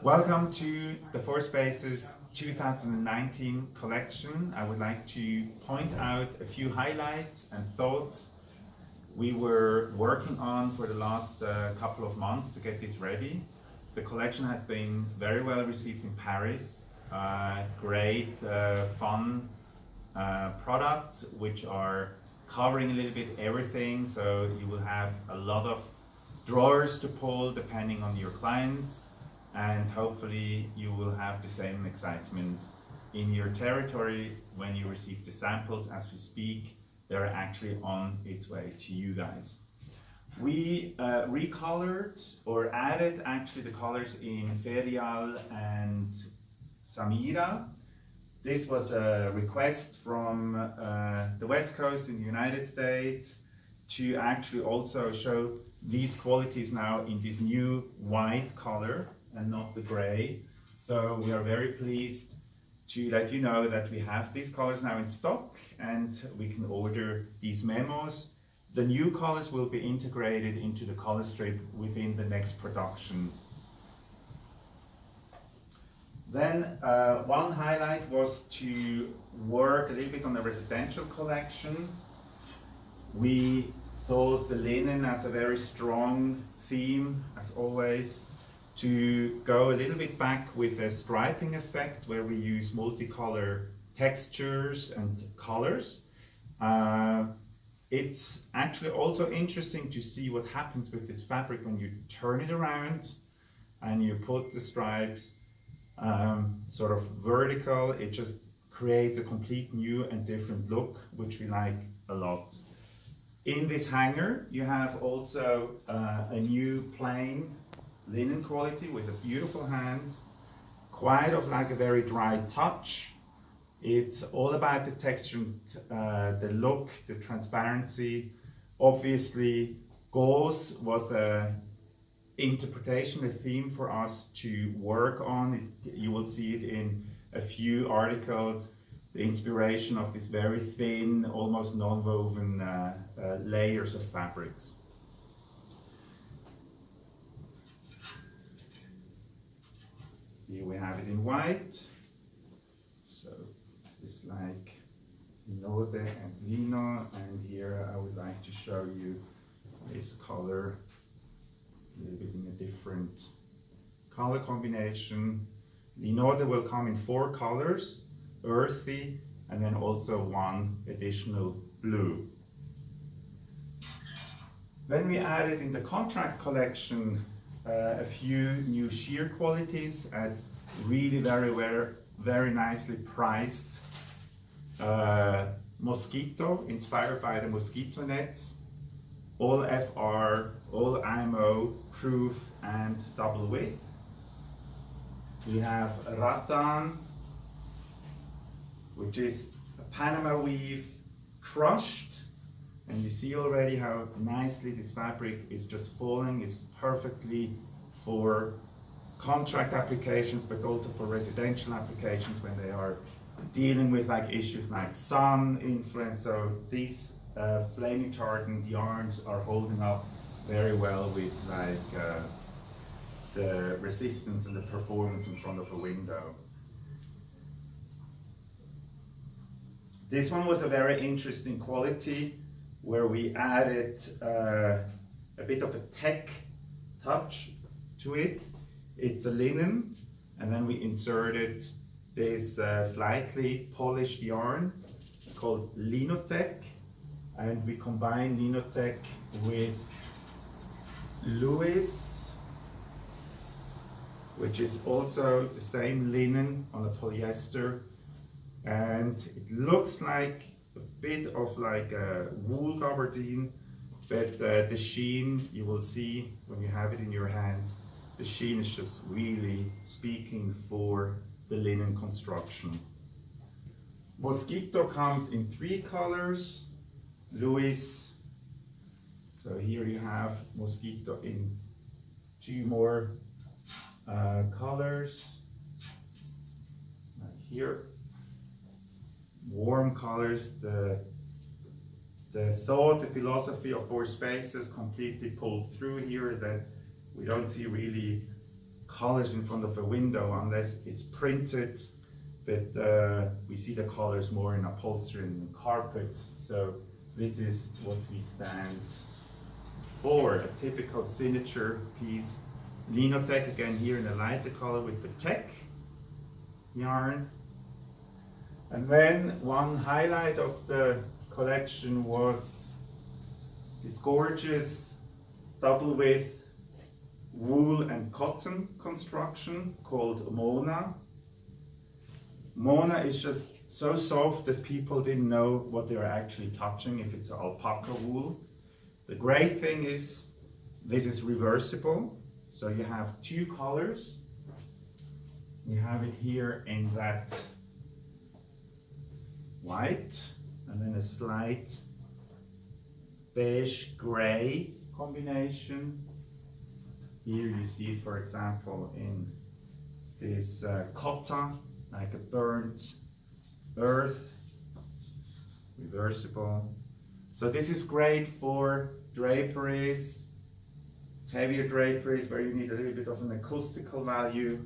Welcome to the 4Spaces 2019 collection. I would like to point out a few highlights and thoughts we were working on for the last couple of months to get this ready. The collection has been very well received in Paris. Great, fun products which are covering a little bit everything, so you will have a lot of drawers to pull depending on your clients, and hopefully you will have the same excitement in your territory when you receive the samples. As we speak, they're actually on its way to you guys. We recolored or added actually the colors in Ferial and Samira. This was a request from the West Coast in the United States to actually also show these qualities now in this new white color and not the gray. So we are very pleased to let you know that we have these colors now in stock and we can order these memos. The new colors will be integrated into the color strip within the next production. Then one highlight was to work a little bit on the residential collection. We thought the linen as a very strong theme, as always, to go a little bit back with a striping effect where we use multicolor textures and colors. It's actually also interesting to see what happens with this fabric when you turn it around and you put the stripes sort of vertical. It just creates a complete new and different look, which we like a lot. In this hanger, you have also a new plain linen quality with a beautiful hand, quite of like a very dry touch. It's all about the texture, the look, the transparency. Obviously, gauze was an interpretation, a theme for us to work on. You will see it in a few articles, the inspiration of this very thin, almost non-woven layers of fabrics. Here we have it in white. So it's like Node and Lino, and here I would like to show you this color a little bit in a different color combination. Linode will come in 4 colors, earthy, and then also one additional blue. Then we added in the contract collection a few new sheer qualities at really very nicely priced mosquito, inspired by the mosquito nets, all FR, all IMO, proof and double width. We have rattan, which is a Panama weave crushed, and you see already how nicely this fabric is just falling. It's perfectly for contract applications, but also for residential applications when they are dealing with like issues like sun influence. So these flaming retardant yarns are holding up very well with like the resistance and the performance in front of a window. This one was a very interesting quality where we added a bit of a tech touch to it. It's a linen, and then we inserted this slightly polished yarn called Linotech, and we combine Linotech with Louis, which is also the same linen on a polyester, and it looks like a bit of like a wool gabardine, but the sheen, you will see when you have it in your hands, the sheen is just really speaking for the linen construction. Mosquito comes in 3 colors, Louis, so here you have mosquito in 2 more colors, here warm colors. The thought, the philosophy of 4Spaces completely pulled through here, that we don't see really colors in front of a window unless it's printed, but we see the colors more in upholstery and carpets. So this is what we stand for, a typical signature piece. Linotech, again here in a lighter color with the tech yarn. And then one highlight of the collection was this gorgeous double width wool and cotton construction called Mona. Mona is just so soft that people didn't know what they were actually touching if it's alpaca wool. The great thing is this is reversible, so you have two colors. You have it here in that white and then a slight beige gray combination. Here you see it, for example, in this cotta, like a burnt earth, reversible. So this is great for draperies, heavier draperies where you need a little bit of an acoustical value,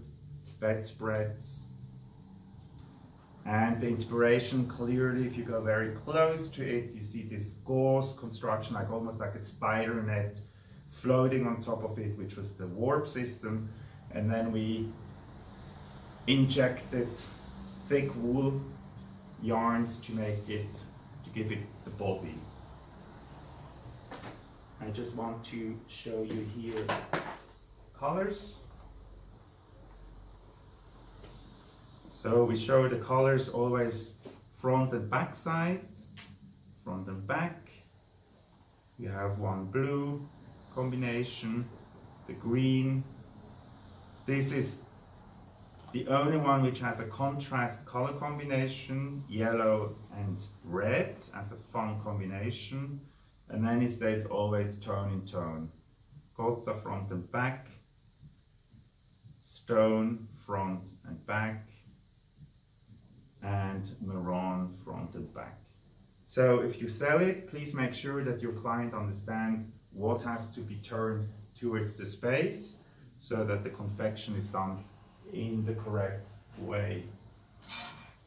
bedspreads. And the inspiration clearly, if you go very close to it, you see this gauze construction, like almost like a spider net floating on top of it, which was the warp system. And then we injected thick wool yarns to give it the body. I just want to show you here colors. So we show the colors always front and back side, front and back. You have one blue combination, the green. This is the only one which has a contrast color combination, yellow and red as a fun combination. And then it stays always tone in tone. Cotta front and back, stone front and back, and maroon front and back. So if you sell it, please make sure that your client understands what has to be turned towards the space so that the confection is done in the correct way.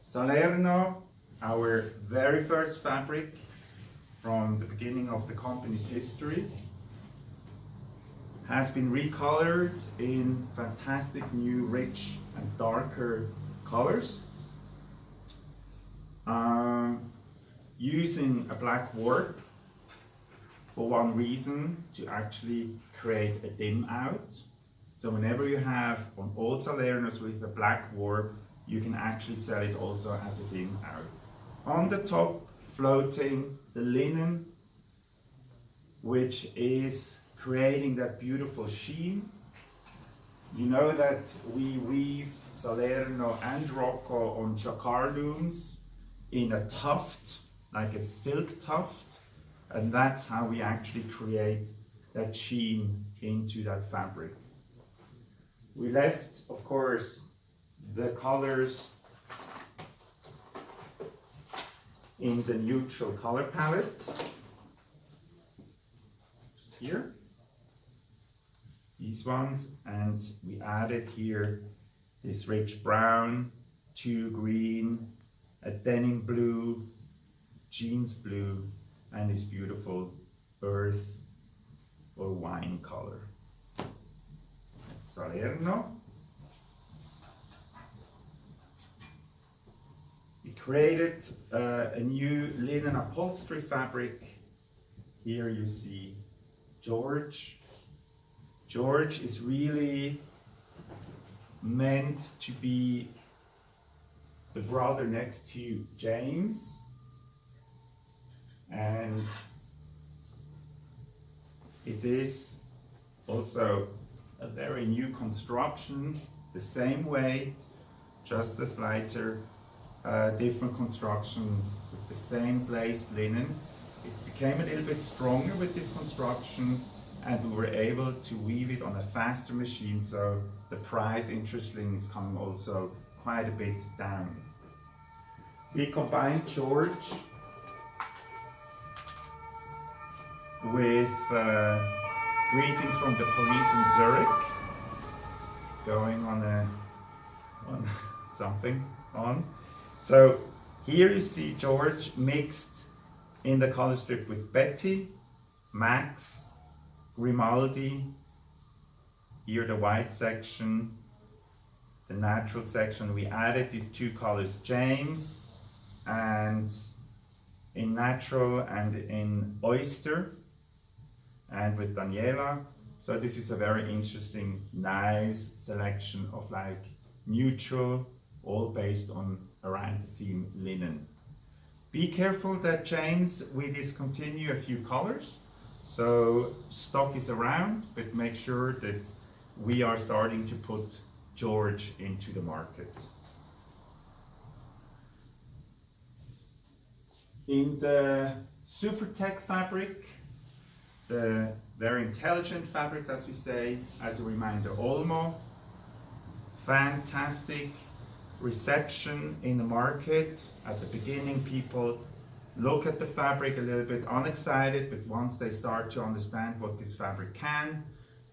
Salerno, our very first fabric from the beginning of the company's history, has been recolored in fantastic new rich and darker colors. Using a black warp for one reason, to actually create a dim out. So whenever you have on all Salernos with a black warp, you can actually sell it also as a dim out. On the top, floating the linen, which is creating that beautiful sheen. You know that we weave Salerno and Rocco on jacquard looms in a tuft, like a silk tuft, and that's how we actually create that sheen into that fabric. We left, of course, the colors in the neutral color palette, just here, these ones, and we added here this rich brown, 2 green, a denim blue, jeans blue, and this beautiful earth or wine color. That's Salerno. We created a new linen upholstery fabric. Here you see George. George is really meant to be the brother next to James, and it is also a very new construction, the same weight, just a slighter different construction with the same glazed linen. It became a little bit stronger with this construction, and we were able to weave it on a faster machine, so the price, interestingly, is coming also quite a bit down. We combined George with Greetings from the Police in Zurich. going on something on. So here you see George mixed in the color strip with Betty, Max, Grimaldi, here the white section, the natural section. We added these two colors, James, and in natural and in oyster, and with Daniela. So this is a very interesting, nice selection of like neutral, all based on around the theme linen. Be careful that James, we discontinue a few colors. So stock is around, but make sure that we are starting to put George into the market. In the super tech fabric, the very intelligent fabrics, as we say, as a reminder, Olmo, fantastic reception in the market. At the beginning, people look at the fabric a little bit unexcited, but once they start to understand what this fabric can,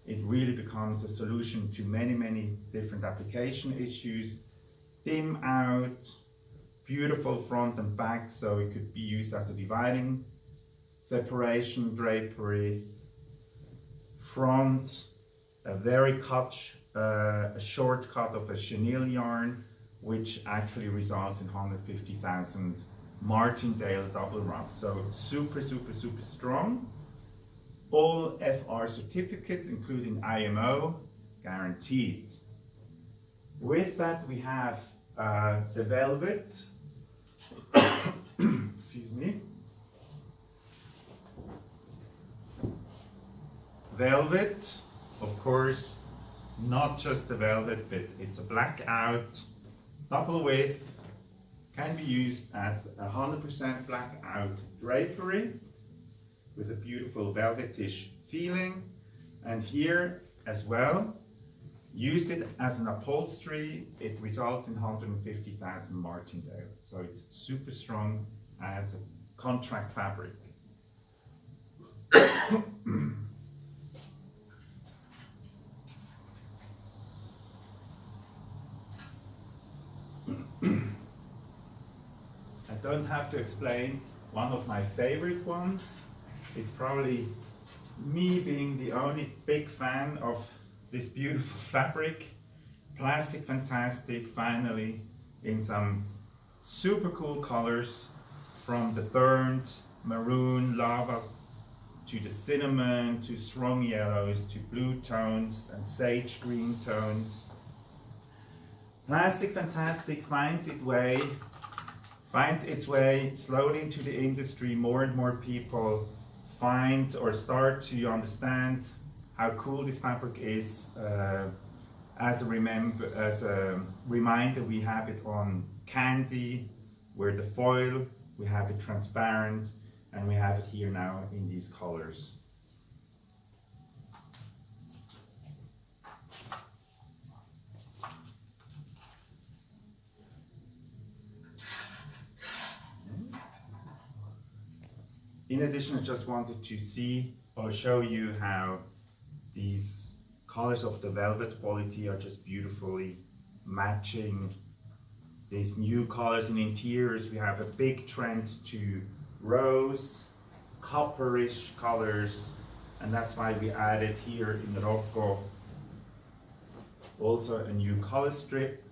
it really becomes a solution to many, many different application issues. Dim out, beautiful front and back, so it could be used as a dividing separation drapery. Front, a very a short cut of a chenille yarn, which actually results in 150,000 Martindale double wrap. So super, super, super strong. All FR certificates, including IMO, guaranteed. With that, we have the velvet. Excuse me. Velvet, of course, not just the velvet, but it's a blackout, double width, can be used as 100% blackout drapery with a beautiful velvetish feeling. And here as well, used it as an upholstery, it results in 150,000 Martindale. So it's super strong as a contract fabric. I don't have to explain one of my favorite ones. It's probably me being the only big fan of this beautiful fabric. Plastic Fantastic, finally, in some super cool colors, from the burnt maroon lava to the cinnamon to strong yellows to blue tones and sage green tones. Plastic Fantastic finds its way slowly into the industry. More and more people find or start to understand how cool this fabric is. As a reminder, we have it on candy, where the foil, we have it transparent, and we have it here now in these colors. In addition, I just wanted to see or show you how these colors of the velvet quality are just beautifully matching these new colors in interiors. We have a big trend to rose, copperish colors, and that's why we added here in Rocco also a new color strip.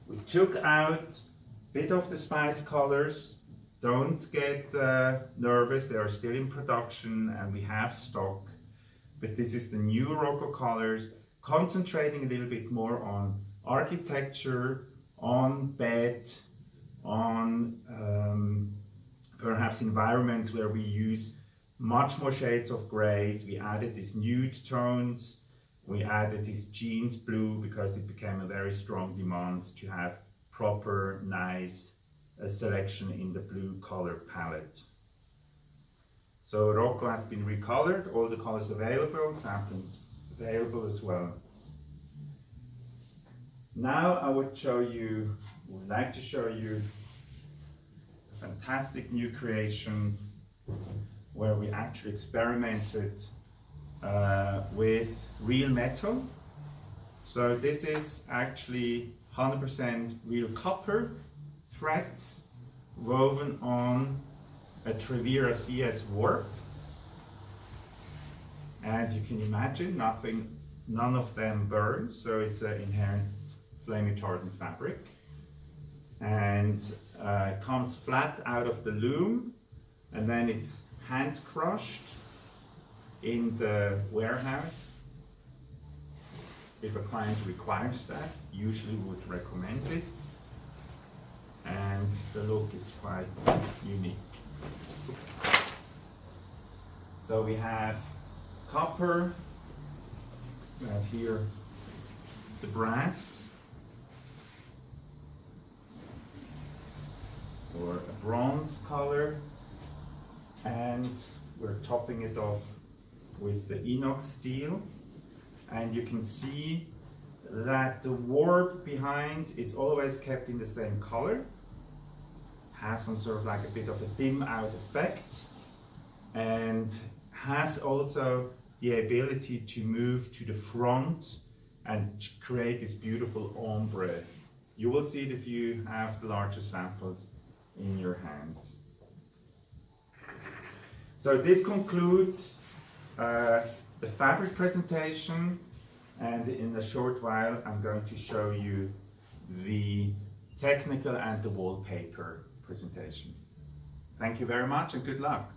We took out a bit of the spice colors. Don't get nervous, they are still in production and we have stock. But this is the new Rocco colors, concentrating a little bit more on architecture, on bed, on perhaps environments where we use much more shades of grays. We added these nude tones, we added this jeans blue because it became a very strong demand to have proper, nice selection in the blue color palette. So Rocco has been recolored, all the colors available, samples available as well. Now I would like to show you a fantastic new creation where we actually experimented with real metal. So this is actually 100% real copper threads woven on a Trevira CS warp. And you can imagine none of them burns, so it's an inherent flame retardant fabric. And it comes flat out of the loom, and then it's hand crushed in the warehouse. If a client requires that, usually would recommend it. And the look is quite unique. Oops. So we have copper, we have here the brass, or a bronze color, and we're topping it off with the inox steel. And you can see that the warp behind is always kept in the same color, has some sort of like a bit of a dim out effect, and has also the ability to move to the front and create this beautiful ombre. You will see it if you have the larger samples in your hand. So this concludes the fabric presentation, and in a short while I'm going to show you the technical and the wallpaper presentation. Thank you very much and good luck.